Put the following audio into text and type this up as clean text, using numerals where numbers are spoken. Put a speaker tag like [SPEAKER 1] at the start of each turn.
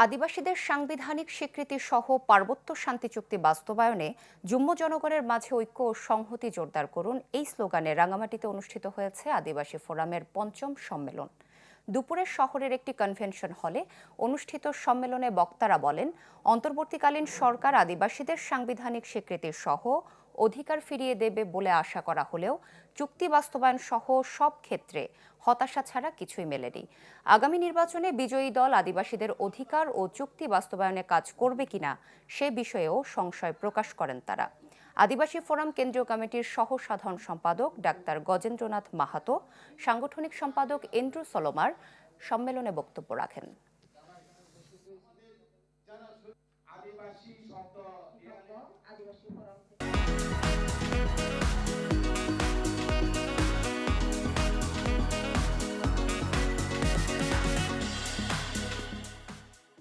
[SPEAKER 1] আদিবাসীদের সাংবিধানিক স্বীকৃতি সহ পার্বত্য শান্তি চুক্তি বাস্তবায়নে যুম্ম জনগণের মাঝে ঐক্য ও সংহতি জোরদার করুন এই স্লোগানে রাঙামাটিতে অনুষ্ঠিত হয়েছে আদিবাসী ফোরামের পঞ্চম সম্মেলন। দুপুরে শহরের একটি কনভেনশন হলে অনুষ্ঠিত সম্মেলনে বক্তারা বলেন, অন্তর্বর্তীকালীন সরকার আদিবাসীদের সাংবিধানিক স্বীকৃতি সহ অধিকার ফিরিয়ে দেবে বলে আশা করা হলেও চুক্তি বাস্তবায়ন সহ সব ক্ষেত্রে হতাশা ছাড়া কিছুই মেলেনি। আগামী নির্বাচনে বিজয়ী দল আদিবাসীদের অধিকার ও চুক্তি বাস্তবায়নে কাজ করবে কিনা সে বিষয়েও সংশয় প্রকাশ করেন তারা। আদিবাসী ফোরাম কেন্দ্রীয় কমিটির সহ সাধারণ সম্পাদক ডাক্তার গজেন্দ্রনাথ মাহাতো, সাংগঠনিক সম্পাদক এন্ড্রু সলোমার সম্মেলনে বক্তব্য রাখেন।